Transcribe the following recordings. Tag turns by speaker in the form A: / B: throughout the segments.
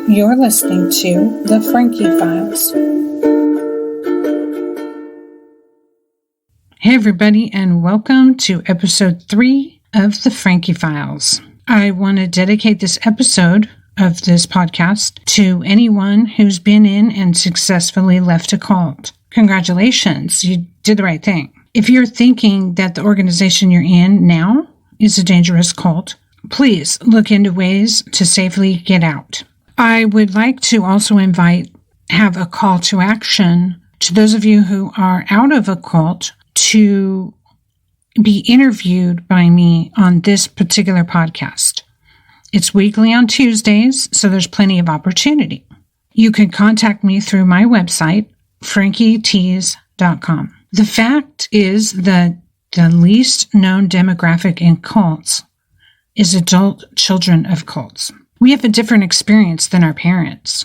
A: You're listening to The Frankie Files. Hey everybody, and welcome to episode 3 of The Frankie Files. I want to dedicate this episode of this podcast to anyone who's been in and successfully left a cult. Congratulations, you did the right thing. If you're thinking that the organization you're in now is a dangerous cult, please look into ways to safely get out. I would like to also have a call to action to those of you who are out of a cult to be interviewed by me on this particular podcast. It's weekly on Tuesdays, so there's plenty of opportunity. You can contact me through my website, frankietees.com. The fact is that the least known demographic in cults is adult children of cults. We have a different experience than our parents.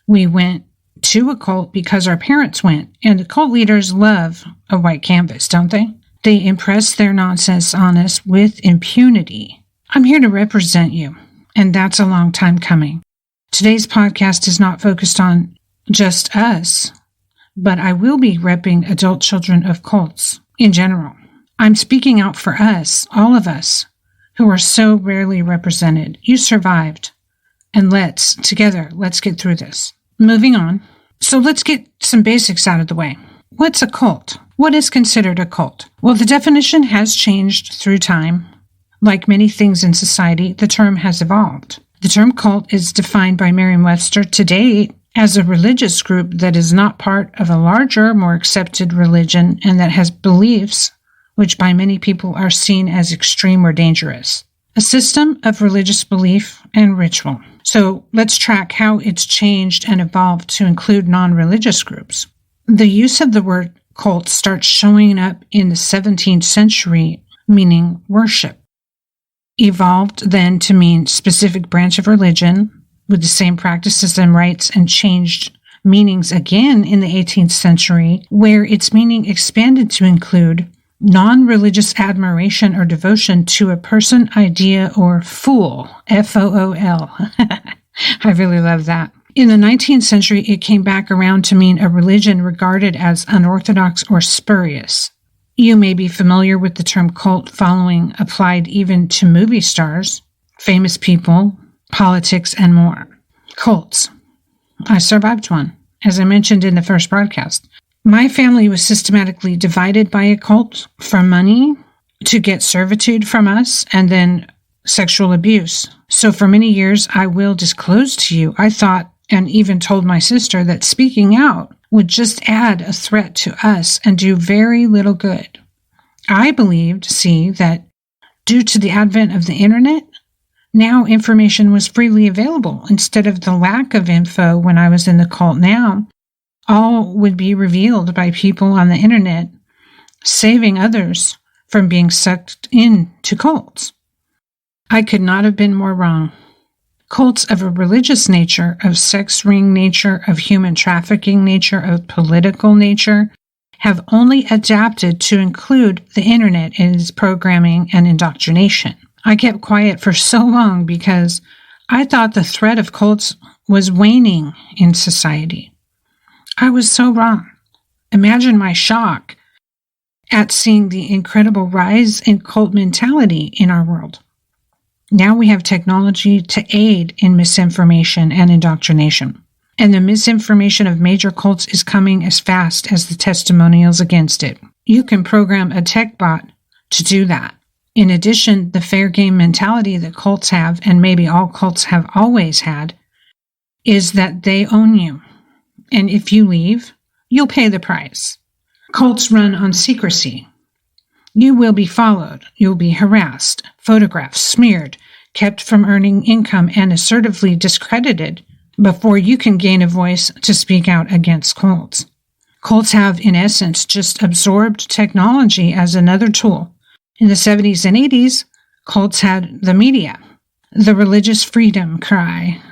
A: We went to a cult because our parents went, and the cult leaders love a white canvas, don't they? They impress their nonsense on us with impunity. I'm here to represent you, and that's a long time coming. Today's podcast is not focused on just us, but I will be repping adult children of cults in general. I'm speaking out for us, all of us, who are so rarely represented. You survived. And let's get through this. Moving on. So let's get some basics out of the way. What's a cult? What is considered a cult? Well, the definition has changed through time. Like many things in society, the term has evolved. The term cult is defined by Merriam-Webster to date as a religious group that is not part of a larger, more accepted religion and that has beliefs which by many people are seen as extreme or dangerous. A system of religious belief and ritual. So let's track how it's changed and evolved to include non-religious groups. The use of the word cult starts showing up in the 17th century, meaning worship. Evolved then to mean specific branch of religion with the same practices and rites, and changed meanings again in the 18th century, where its meaning expanded to include non-religious admiration or devotion to a person, idea, or fool, F-O-O-L. I really love that. In the 19th century, it came back around to mean a religion regarded as unorthodox or spurious. You may be familiar with the term cult following applied even to movie stars, famous people, politics, and more. Cults. I survived one, as I mentioned in the first broadcast. My family was systematically divided by a cult for money, to get servitude from us, and then sexual abuse. So for many years, I will disclose to you, I thought and even told my sister that speaking out would just add a threat to us and do very little good. I believed, that due to the advent of the internet, now information was freely available instead of the lack of info when I was in the cult. Now all would be revealed by people on the internet, saving others from being sucked into cults. I could not have been more wrong. Cults of a religious nature, of sex ring nature, of human trafficking nature, of political nature, have only adapted to include the internet in its programming and indoctrination. I kept quiet for so long because I thought the threat of cults was waning in society. I was so wrong. Imagine my shock at seeing the incredible rise in cult mentality in our world. Now we have technology to aid in misinformation and indoctrination. And the misinformation of major cults is coming as fast as the testimonials against it. You can program a tech bot to do that. In addition, the fair game mentality that cults have, and maybe all cults have always had, is that they own you. And if you leave, you'll pay the price. Cults run on secrecy. You will be followed. You'll be harassed, photographed, smeared, kept from earning income, and assertively discredited before you can gain a voice to speak out against cults. Cults have, in essence, just absorbed technology as another tool. In the 70s and 80s, cults had the media, the religious freedom cry,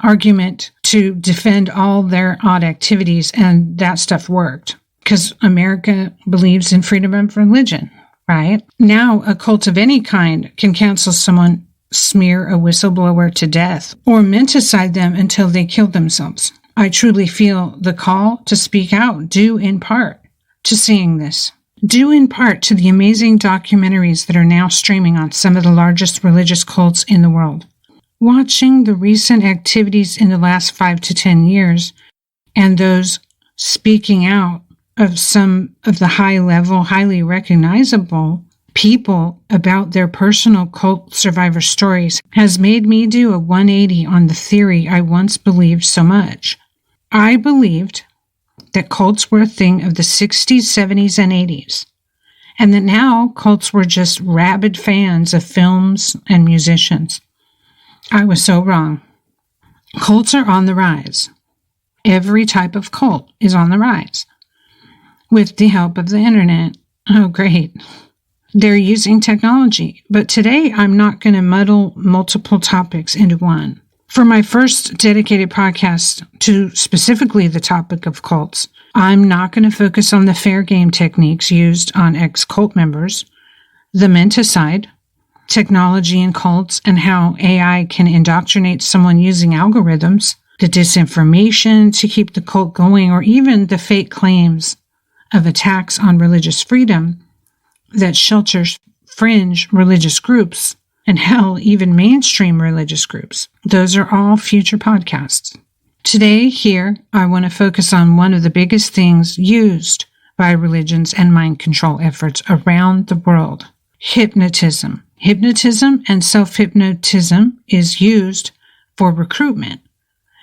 A: argument to defend all their odd activities, and that stuff worked because America believes in freedom of religion, right? Now, a cult of any kind can cancel someone smear a whistleblower to death or menticide them until they kill themselves. I truly feel the call to speak out due in part to seeing this, due in part to the amazing documentaries that are now streaming on some of the largest religious cults in the world. Watching the recent activities in the last 5 to 10 years and those speaking out of some of the high-level, highly recognizable people about their personal cult survivor stories has made me do a 180 on the theory I once believed so much. I believed that cults were a thing of the 60s, 70s, and 80s, and that now cults were just rabid fans of films and musicians. I was so wrong. Cults are on the rise. Every type of cult is on the rise. With the help of the internet. Oh, great. They're using technology. But today, I'm not going to muddle multiple topics into one. For my first dedicated podcast to specifically the topic of cults, I'm not going to focus on the fair game techniques used on ex-cult members, the menticide, technology in cults, and how AI can indoctrinate someone using algorithms, the disinformation to keep the cult going, or even the fake claims of attacks on religious freedom that shelters fringe religious groups, and hell, even mainstream religious groups. Those are all future podcasts. Today, here, I want to focus on one of the biggest things used by religions and mind control efforts around the world: hypnotism. Hypnotism and self-hypnotism is used for recruitment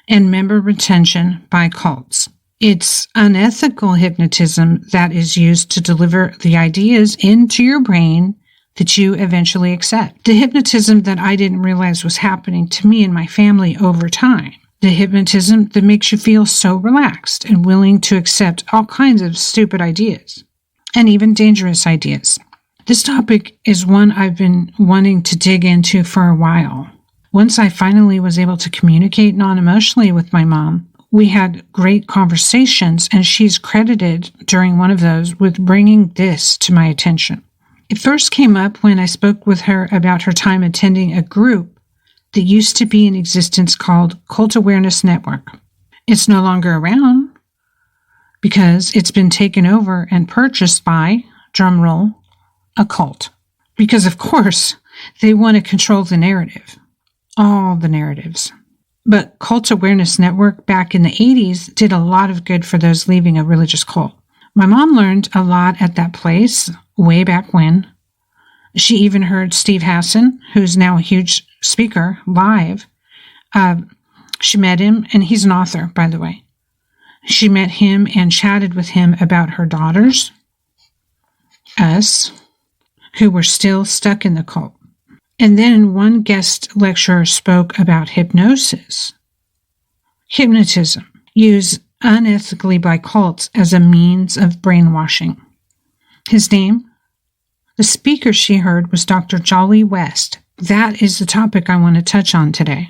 A: and member retention by cults. It's unethical hypnotism that is used to deliver the ideas into your brain that you eventually accept. The hypnotism that I didn't realize was happening to me and my family over time. The hypnotism that makes you feel so relaxed and willing to accept all kinds of stupid ideas and even dangerous ideas. This topic is one I've been wanting to dig into for a while. Once I finally was able to communicate non-emotionally with my mom, we had great conversations, and she's credited during one of those with bringing this to my attention. It first came up when I spoke with her about her time attending a group that used to be in existence called Cult Awareness Network. It's no longer around because it's been taken over and purchased by, drumroll, a cult. Because, of course, they want to control the narrative. All the narratives. But Cult Awareness Network back in the 80s did a lot of good for those leaving a religious cult. My mom learned a lot at that place way back when. She even heard Steve Hassan, who's now a huge speaker, live. She met him, and he's an author, by the way. She met him and chatted with him about her daughters, us, who were still stuck in the cult. And then one guest lecturer spoke about hypnosis. Hypnotism, used unethically by cults as a means of brainwashing. His name? The speaker she heard was Dr. Jolly West. That is the topic I want to touch on today.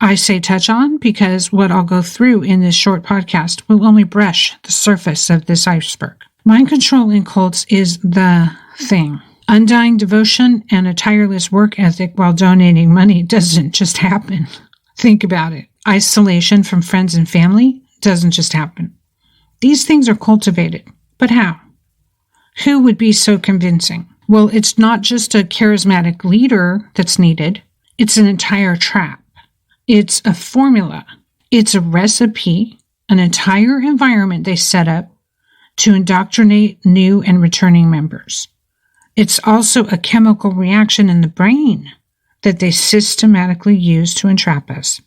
A: I say touch on because what I'll go through in this short podcast will only brush the surface of this iceberg. Mind control in cults is the thing. Undying devotion and a tireless work ethic while donating money doesn't just happen. Think about it. Isolation from friends and family doesn't just happen. These things are cultivated. But how? Who would be so convincing? Well, it's not just a charismatic leader that's needed. It's an entire trap. It's a formula. It's a recipe, an entire environment they set up to indoctrinate new and returning members. It's also a chemical reaction in the brain that they systematically use to entrap us.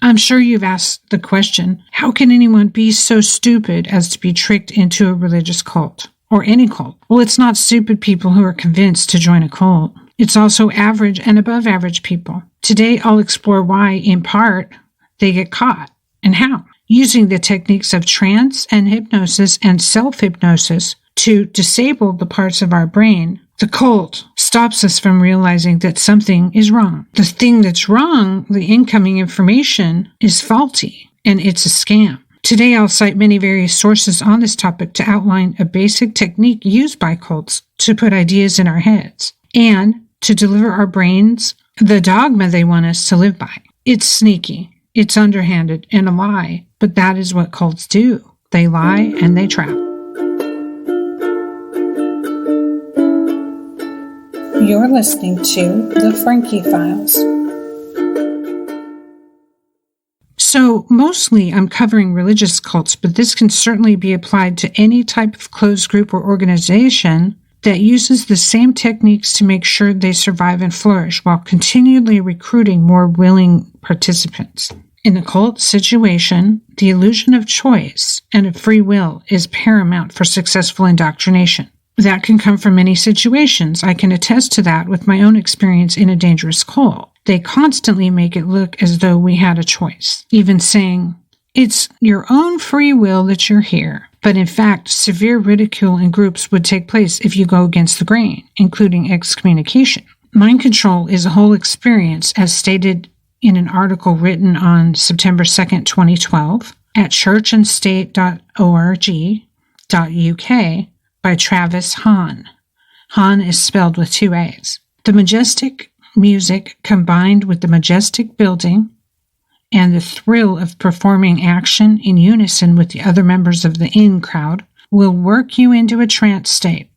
A: I'm sure you've asked the question, how can anyone be so stupid as to be tricked into a religious cult or any cult? Well, it's not stupid people who are convinced to join a cult. It's also average and above average people. Today, I'll explore why, in part, they get caught and how. Using the techniques of trance and hypnosis and self-hypnosis to disable the parts of our brain, the cult stops us from realizing that something is wrong. The thing that's wrong, the incoming information, is faulty, and it's a scam. Today, I'll cite many various sources on this topic to outline a basic technique used by cults to put ideas in our heads and to deliver our brains the dogma they want us to live by. It's sneaky, it's underhanded, and a lie, but that is what cults do. They lie and they trap. You're listening to The Frankie Files. So, mostly I'm covering religious cults, but this can certainly be applied to any type of closed group or organization that uses the same techniques to make sure they survive and flourish while continually recruiting more willing participants. In a cult situation, the illusion of choice and of free will is paramount for successful indoctrination. That can come from many situations. I can attest to that with my own experience in a dangerous cult. They constantly make it look as though we had a choice, even saying, it's your own free will that you're here. But in fact, severe ridicule in groups would take place if you go against the grain, including excommunication. Mind control is a whole experience, as stated in an article written on September 2nd, 2012, at churchandstate.org.uk by Travis Hahn. Hahn is spelled with 2 A's. The majestic music combined with the majestic building and the thrill of performing action in unison with the other members of the in crowd will work you into a trance state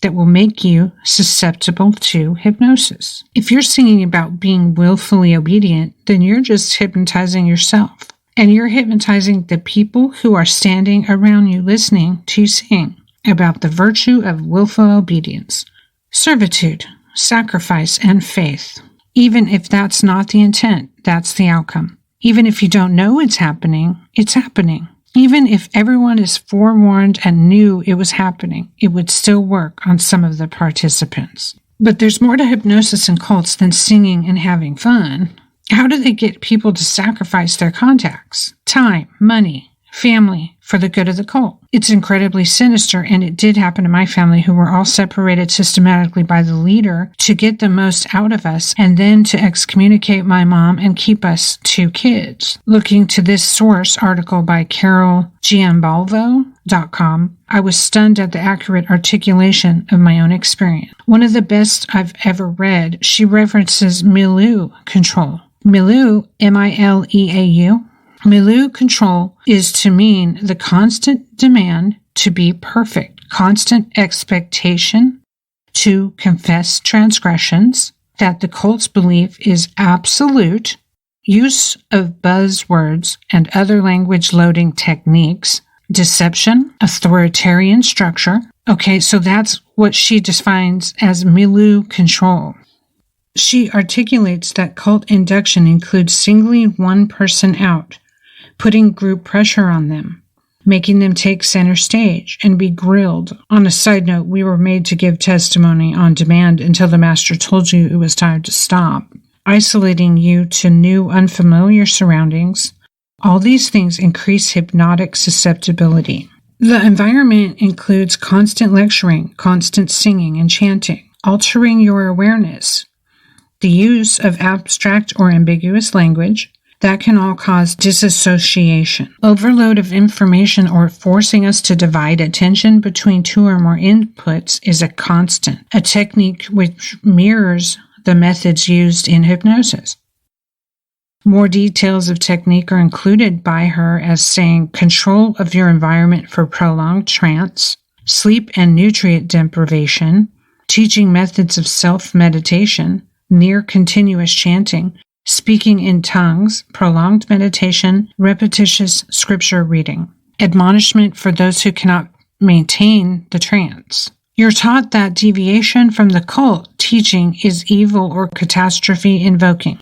A: that will make you susceptible to hypnosis. If you're singing about being willfully obedient, then you're just hypnotizing yourself. And you're hypnotizing the people who are standing around you listening to you sing about the virtue of willful obedience, servitude, sacrifice, and faith. Even if that's not the intent, that's the outcome. Even if you don't know it's happening, it's happening. Even if everyone is forewarned and knew it was happening, it would still work on some of the participants. But there's more to hypnosis and cults than singing and having fun. How do they get people to sacrifice their contacts, time, money, family, for the good of the cult? It's incredibly sinister, and it did happen to my family, who were all separated systematically by the leader to get the most out of us and then to excommunicate my mom and keep us 2 kids. Looking to this source article by carolgiambalvo.com, I was stunned at the accurate articulation of my own experience. One of the best I've ever read, she references milieu control. Milieu, M-I-L-E-A-U. Milieu control is to mean the constant demand to be perfect, constant expectation to confess transgressions, that the cult's belief is absolute, use of buzzwords and other language loading techniques, deception, authoritarian structure. Okay, so that's what she defines as milieu control. She articulates that cult induction includes singling one person out, putting group pressure on them, making them take center stage and be grilled. On a side note, we were made to give testimony on demand until the master told you it was time to stop. Isolating you to new, unfamiliar surroundings. All these things increase hypnotic susceptibility. The environment includes constant lecturing, constant singing and chanting, altering your awareness, the use of abstract or ambiguous language. That can all cause disassociation. Overload of information or forcing us to divide attention between 2 or more inputs is a constant, a technique which mirrors the methods used in hypnosis. More details of technique are included by her as saying control of your environment for prolonged trance, sleep and nutrient deprivation, teaching methods of self-meditation, near continuous chanting, speaking in tongues, prolonged meditation, repetitious scripture reading, admonishment for those who cannot maintain the trance. You're taught that deviation from the cult teaching is evil or catastrophe invoking.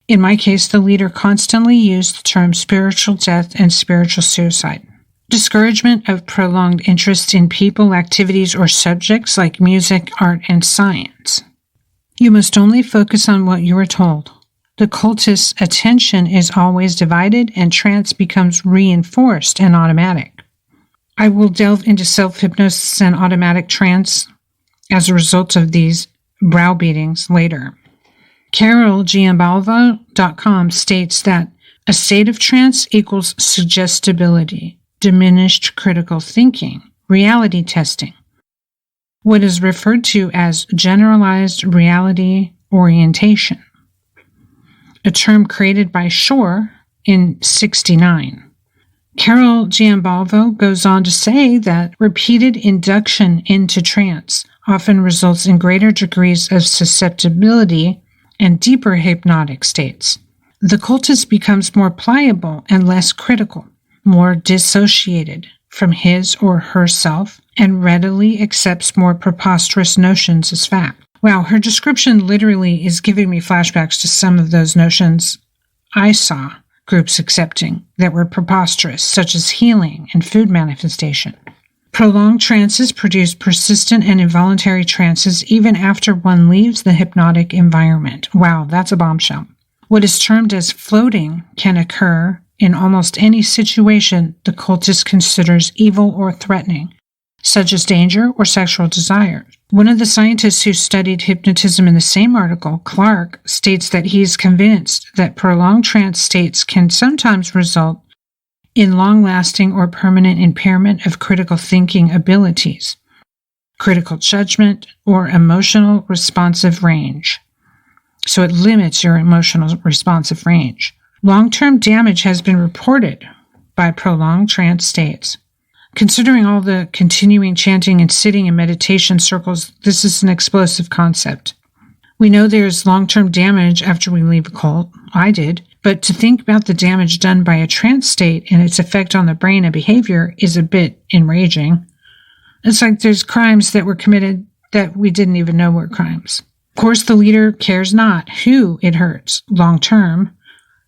A: In my case, the leader constantly used the term spiritual death and spiritual suicide. Discouragement of prolonged interest in people, activities, or subjects like music, art, and science. You must only focus on what you are told. The cultist's attention is always divided, and trance becomes reinforced and automatic. I will delve into self-hypnosis and automatic trance as a result of these browbeatings later. carolgiambalvo.com states that a state of trance equals suggestibility, diminished critical thinking, reality testing. what is referred to as generalized reality orientation, a term created by Shore in '69. Carol Giambalvo goes on to say that repeated induction into trance often results in greater degrees of susceptibility and deeper hypnotic states. The cultist becomes more pliable and less critical, more dissociated from his or herself, and readily accepts more preposterous notions as fact. Wow, her description literally is giving me flashbacks to some of those notions I saw groups accepting that were preposterous, such as healing and food manifestation. Prolonged trances produce persistent and involuntary trances even after one leaves the hypnotic environment. Wow, that's a bombshell. What is termed as floating can occur in almost any situation the cultist considers evil or threatening, such as danger or sexual desire. One of the scientists who studied hypnotism in the same article, Clark, states that he is convinced that prolonged trance states can sometimes result in long-lasting or permanent impairment of critical thinking abilities, critical judgment, or emotional responsive range. So it limits your emotional responsive range. Long-term damage has been reported by prolonged trance states. Considering all the continuing chanting and sitting in meditation circles, this is an explosive concept. We know there's long-term damage after we leave a cult. I did. But to think about the damage done by a trance state and its effect on the brain and behavior is a bit enraging. It's like there's crimes that were committed that we didn't even know were crimes. Of course, the leader cares not who it hurts long-term.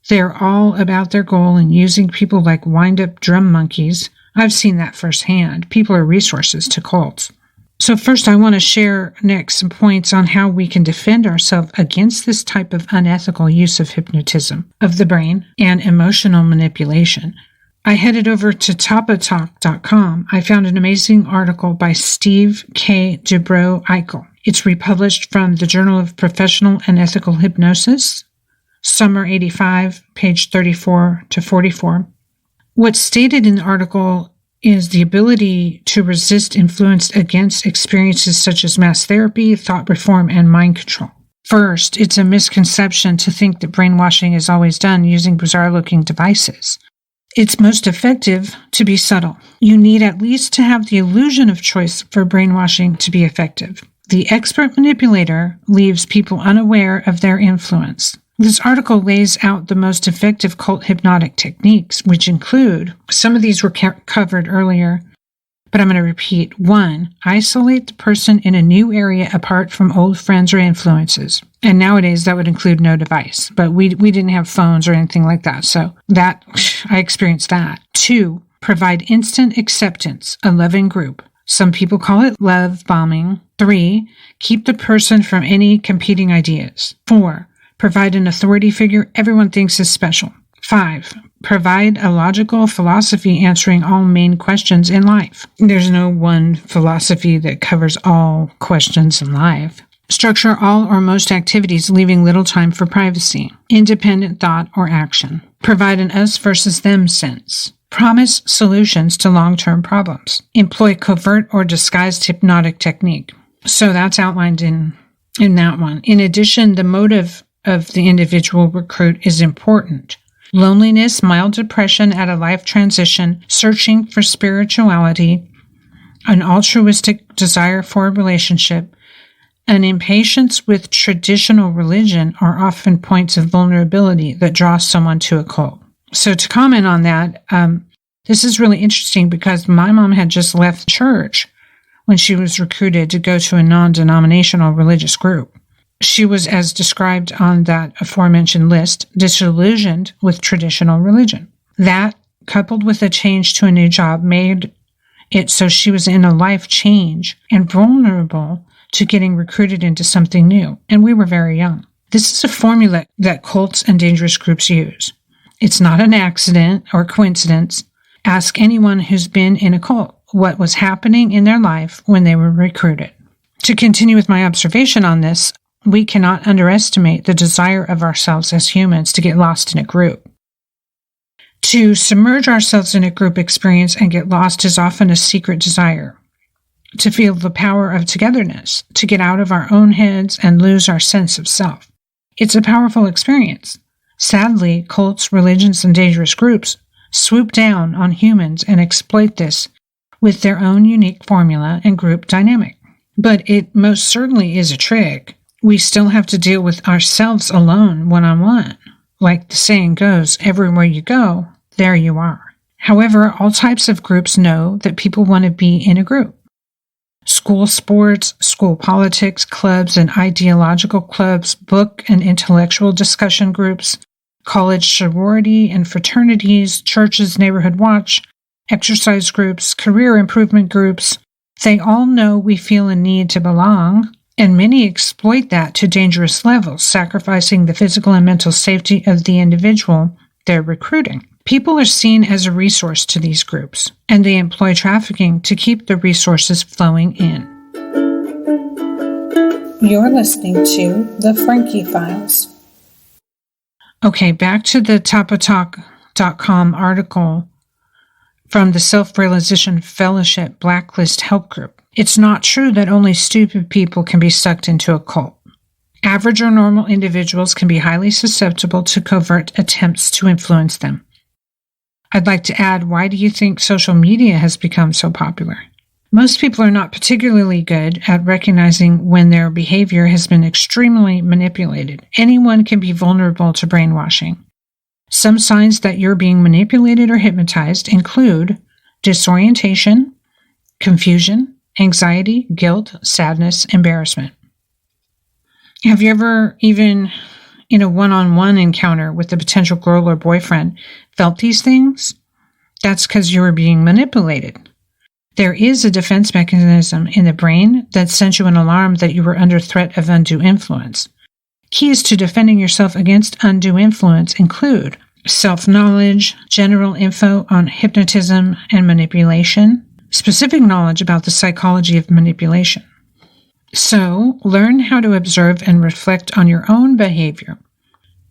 A: They're all about their goal and using people like wind-up drum monkeys. I've seen that firsthand. People are resources to cults. So first, I want to share next some points on how we can defend ourselves against this type of unethical use of hypnotism of the brain and emotional manipulation. I headed over to topatalk.com. I found an amazing article by Steve K. Dubrow-Eichel. It's republished from the Journal of Professional and Ethical Hypnosis, Summer 85, page 34 to 44. What's stated in the article is the ability to resist influence against experiences such as mass therapy, thought reform, and mind control. First, it's a misconception to think that brainwashing is always done using bizarre-looking devices. It's most effective to be subtle. You need at least to have the illusion of choice for brainwashing to be effective. The expert manipulator leaves people unaware of their influence. This article lays out the most effective cult hypnotic techniques, which include, some of these were covered earlier, but I'm going to repeat. 1, isolate the person in a new area apart from old friends or influences. And nowadays that would include no device, but we didn't have phones or anything like that. So that, I experienced that. 2, provide instant acceptance, a loving group. Some people call it love bombing. 3, keep the person from any competing ideas. 4, provide an authority figure everyone thinks is special. 5, provide a logical philosophy answering all main questions in life. There's no one philosophy that covers all questions in life. Structure all or most activities, leaving little time for privacy. Independent thought or action. Provide an us versus them sense. Promise solutions to long-term problems. Employ covert or disguised hypnotic technique. So that's outlined in that one. In addition, the motive of the individual recruit is important. Loneliness, mild depression at a life transition, searching for spirituality, an altruistic desire for a relationship, an impatience with traditional religion are often points of vulnerability that draw someone to a cult. So to comment on that, this is really interesting because my mom had just left church when she was recruited to go to a non-denominational religious group. She was, as described on that aforementioned list, disillusioned with traditional religion. That, coupled with a change to a new job, made it so she was in a life change and vulnerable to getting recruited into something new. And we were very young. This is a formula that cults and dangerous groups use. It's not an accident or coincidence. Ask anyone who's been in a cult what was happening in their life when they were recruited. To continue with my observation on this, we cannot underestimate the desire of ourselves as humans to get lost in a group. To submerge ourselves in a group experience and get lost is often a secret desire. to feel the power of togetherness, to get out of our own heads and lose our sense of self. It's a powerful experience. Sadly, cults, religions, and dangerous groups swoop down on humans and exploit this with their own unique formula and group dynamic. But it most certainly is a trick. We still have to deal with ourselves alone, one-on-one. Like the saying goes, everywhere you go, there you are. However, all types of groups know that people want to be in a group. School sports, school politics, clubs and ideological clubs, book and intellectual discussion groups, college sorority and fraternities, churches, neighborhood watch, exercise groups, career improvement groups. They all know we feel a need to belong, and many exploit that to dangerous levels, sacrificing the physical and mental safety of the individual they're recruiting. People are seen as a resource to these groups, and they employ trafficking to keep the resources flowing in. You're listening to The Frankie Files. Okay, back to the Tapatalk.com article from the Self-Realization Fellowship Blacklist Help Group. It's not true that only stupid people can be sucked into a cult. Average or normal individuals can be highly susceptible to covert attempts to influence them. I'd like to add, why do you think social media has become so popular? Most people are not particularly good at recognizing when their behavior has been extremely manipulated. Anyone can be vulnerable to brainwashing. Some signs that you're being manipulated or hypnotized include disorientation, confusion, anxiety, guilt, sadness, embarrassment. Have you ever, even in a one-on-one encounter with a potential girl or boyfriend, felt these things? That's because you were being manipulated. There is a defense mechanism in the brain that sends you an alarm that you were under threat of undue influence. Keys to defending yourself against undue influence include self-knowledge, general info on hypnotism and manipulation, specific knowledge about the psychology of manipulation. So, learn how to observe and reflect on your own behavior.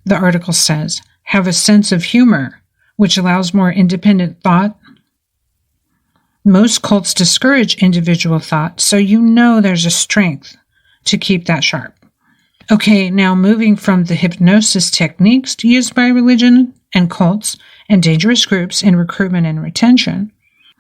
A: The article says, have a sense of humor, which allows more independent thought. Most cults discourage individual thought, so you know there's a strength to keep that sharp. Okay, now moving from the hypnosis techniques used by religion and cults and dangerous groups in recruitment and retention,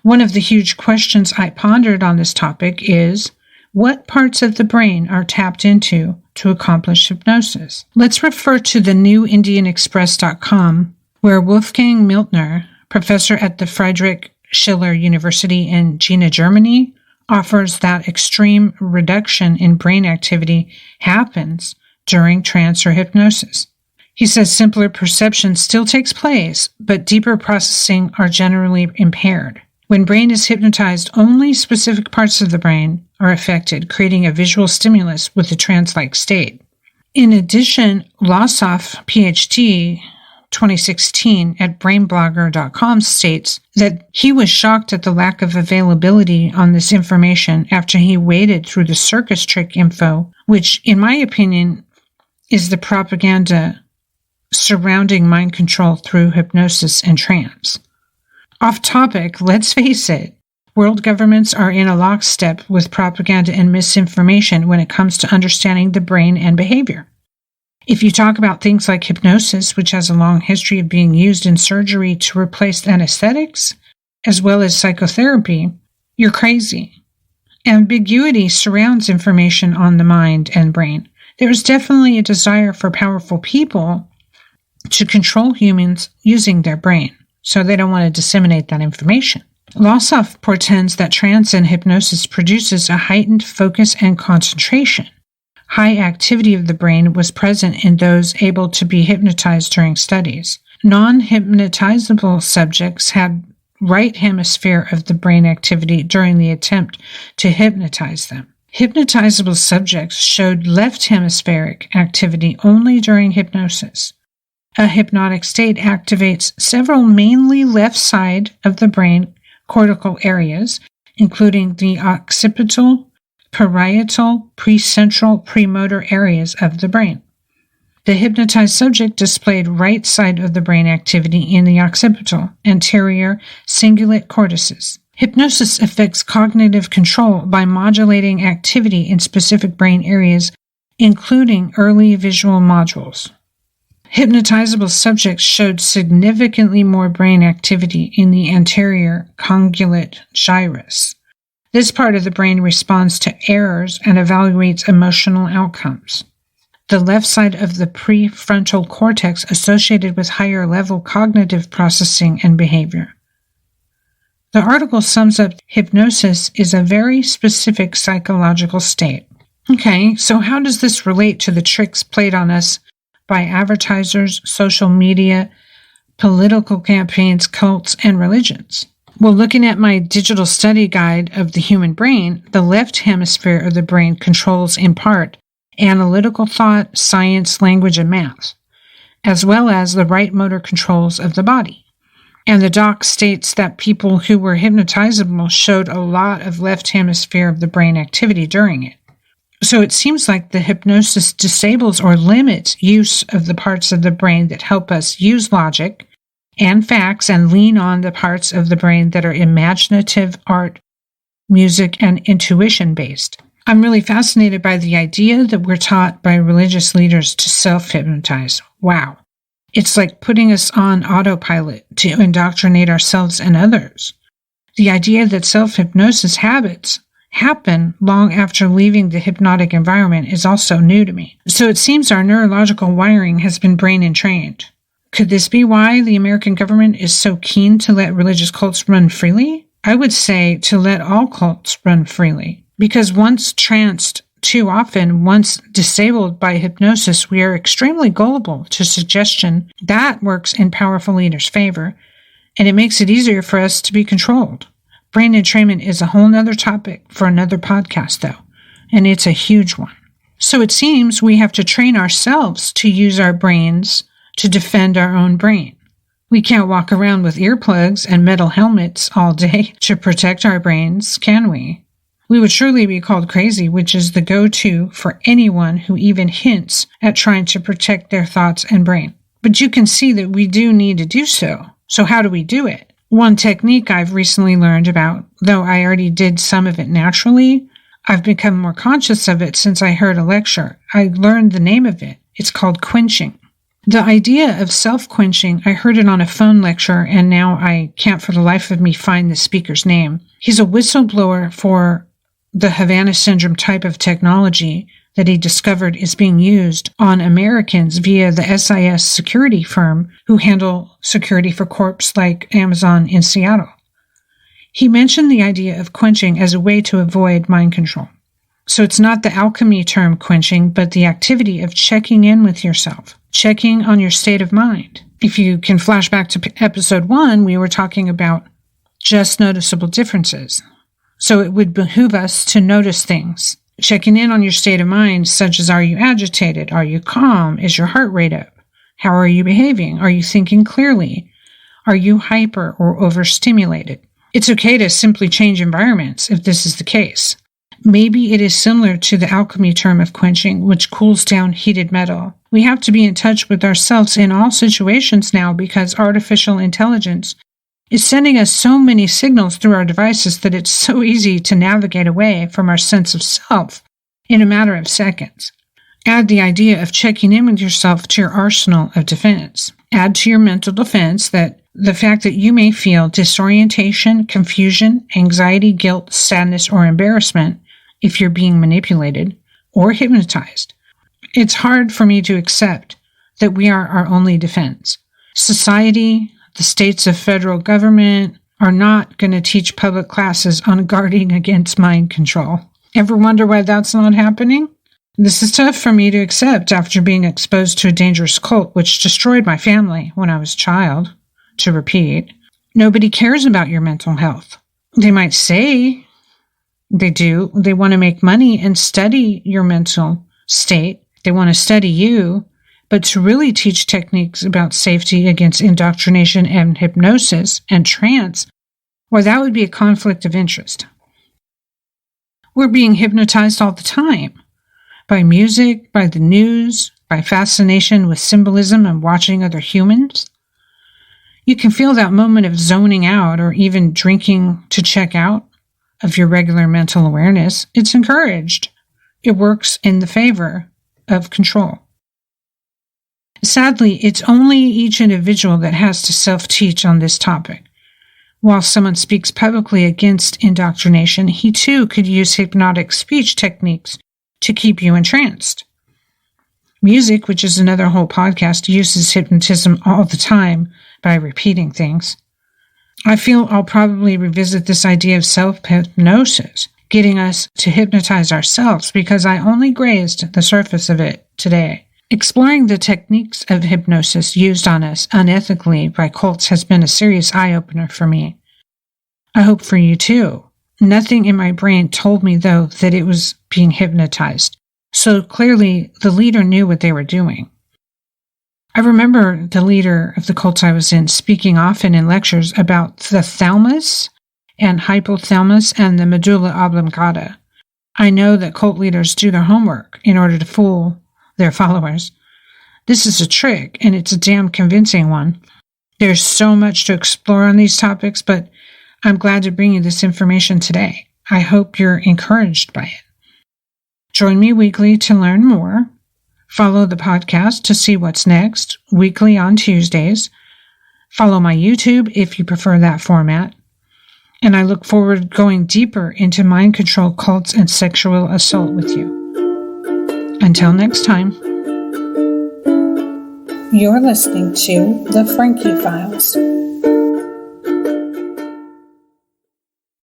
A: one of the huge questions I pondered on this topic is, what parts of the brain are tapped into to accomplish hypnosis? Let's refer to the NewIndianExpress.com, where Wolfgang Miltner, professor at the Friedrich Schiller University in Jena, Germany, offers that extreme reduction in brain activity happens during trance or hypnosis. He says simpler perception still takes place, but deeper processing are generally impaired. When brain is hypnotized, only specific parts of the brain are affected, creating a visual stimulus with a trance-like state. In addition, Lossoff, PhD, 2016, at brainblogger.com states that he was shocked at the lack of availability on this information after he waded through the circus trick info, which, in my opinion, is the propaganda surrounding mind control through hypnosis and trance. Off topic, let's face it, world governments are in a lockstep with propaganda and misinformation when it comes to understanding the brain and behavior. If you talk about things like hypnosis, which has a long history of being used in surgery to replace anesthetics, as well as psychotherapy, you're crazy. Ambiguity surrounds information on the mind and brain. There is definitely a desire for powerful people to control humans using their brain, so they don't want to disseminate that information. Lossoff portends that trance and hypnosis produces a heightened focus and concentration. High activity of the brain was present in those able to be hypnotized during studies. Non-hypnotizable subjects had right hemisphere of the brain activity during the attempt to hypnotize them. Hypnotizable subjects showed left hemispheric activity only during hypnosis. A hypnotic state activates several mainly left side of the brain cortical areas, including the occipital, parietal, precentral, premotor areas of the brain. The hypnotized subject displayed right side of the brain activity in the occipital, anterior cingulate cortices. Hypnosis affects cognitive control by modulating activity in specific brain areas, including early visual modules. Hypnotizable subjects showed significantly more brain activity in the anterior cingulate gyrus. This part of the brain responds to errors and evaluates emotional outcomes. The left side of the prefrontal cortex associated with higher level cognitive processing and behavior. The article sums up hypnosis is a very specific psychological state. Okay, so how does this relate to the tricks played on us by advertisers, social media, political campaigns, cults, and religions? Well, looking at my digital study guide of the human brain, the left hemisphere of the brain controls, in part, analytical thought, science, language, and math, as well as the right motor controls of the body. And the doc states that people who were hypnotizable showed a lot of left hemisphere of the brain activity during it. So it seems like the hypnosis disables or limits use of the parts of the brain that help us use logic and facts and lean on the parts of the brain that are imaginative, art, music, and intuition-based. I'm really fascinated by the idea that we're taught by religious leaders to self-hypnotize. Wow. It's like putting us on autopilot to indoctrinate ourselves and others. The idea that self-hypnosis habits happen long after leaving the hypnotic environment is also new to me. So it seems our neurological wiring has been brain entrained. Could this be why the American government is so keen to let religious cults run freely? I would say to let all cults run freely. Because once tranced too often, once disabled by hypnosis, we are extremely gullible to suggestion that works in powerful leaders' favor, and it makes it easier for us to be controlled. Brain entrainment is a whole nother topic for another podcast, though, and it's a huge one. So it seems we have to train ourselves to use our brains to defend our own brain. We can't walk around with earplugs and metal helmets all day to protect our brains, can we? We would surely be called crazy, which is the go-to for anyone who even hints at trying to protect their thoughts and brain. But you can see that we do need to do so. So how do we do it? One technique I've recently learned about, though I already did some of it naturally, I've become more conscious of it since I heard a lecture. I learned the name of it. It's called quenching. The idea of self-quenching, I heard it on a phone lecture, and now I can't for the life of me find the speaker's name. He's a whistleblower for the Havana syndrome type of technology that he discovered is being used on Americans via the SIS security firm who handle security for corps like Amazon in Seattle. He mentioned the idea of quenching as a way to avoid mind control. So it's not the alchemy term quenching, but the activity of checking in with yourself, checking on your state of mind. If you can flash back to episode 1, we were talking about just noticeable differences. So it would behoove us to notice things. Checking in on your state of mind, such as, are you agitated? Are you calm? Is your heart rate up? How are you behaving? Are you thinking clearly? Are you hyper or overstimulated? It's okay to simply change environments if this is the case. Maybe it is similar to the alchemy term of quenching, which cools down heated metal. We have to be in touch with ourselves in all situations now because artificial intelligence is sending us so many signals through our devices that it's so easy to navigate away from our sense of self in a matter of seconds. Add the idea of checking in with yourself to your arsenal of defense. Add to your mental defense that the fact that you may feel disorientation, confusion, anxiety, guilt, sadness, or embarrassment if you're being manipulated or hypnotized. It's hard for me to accept that we are our only defense. Society, the states of federal government are not going to teach public classes on guarding against mind control. Ever wonder why that's not happening? This is tough for me to accept after being exposed to a dangerous cult which destroyed my family when I was a child. To repeat, nobody cares about your mental health. They might say they do. They want to make money and study your mental state. They want to study you. But to really teach techniques about safety against indoctrination and hypnosis and trance, well, that would be a conflict of interest. We're being hypnotized all the time by music, by the news, by fascination with symbolism and watching other humans. You can feel that moment of zoning out or even drinking to check out of your regular mental awareness. It's encouraged. It works in the favor of control. Sadly, it's only each individual that has to self-teach on this topic. While someone speaks publicly against indoctrination, he too could use hypnotic speech techniques to keep you entranced. Music, which is another whole podcast, uses hypnotism all the time by repeating things. I feel I'll probably revisit this idea of self-hypnosis, getting us to hypnotize ourselves, because I only grazed the surface of it today. Exploring the techniques of hypnosis used on us unethically by cults has been a serious eye-opener for me. I hope for you too. Nothing in my brain told me, though, that it was being hypnotized. So clearly, the leader knew what they were doing. I remember the leader of the cult I was in speaking often in lectures about the thalamus and hypothalamus and the medulla oblongata. I know that cult leaders do their homework in order to fool their followers. This is a trick, and it's a damn convincing one. There's so much to explore on these topics, but I'm glad to bring you this information today. I hope you're encouraged by it. Join me weekly to learn more. Follow the podcast to see what's next, weekly on Tuesdays. Follow my YouTube if you prefer that format. And I look forward to going deeper into mind control, cults, and sexual assault with you. Until next time. You're listening to The Frankie Files.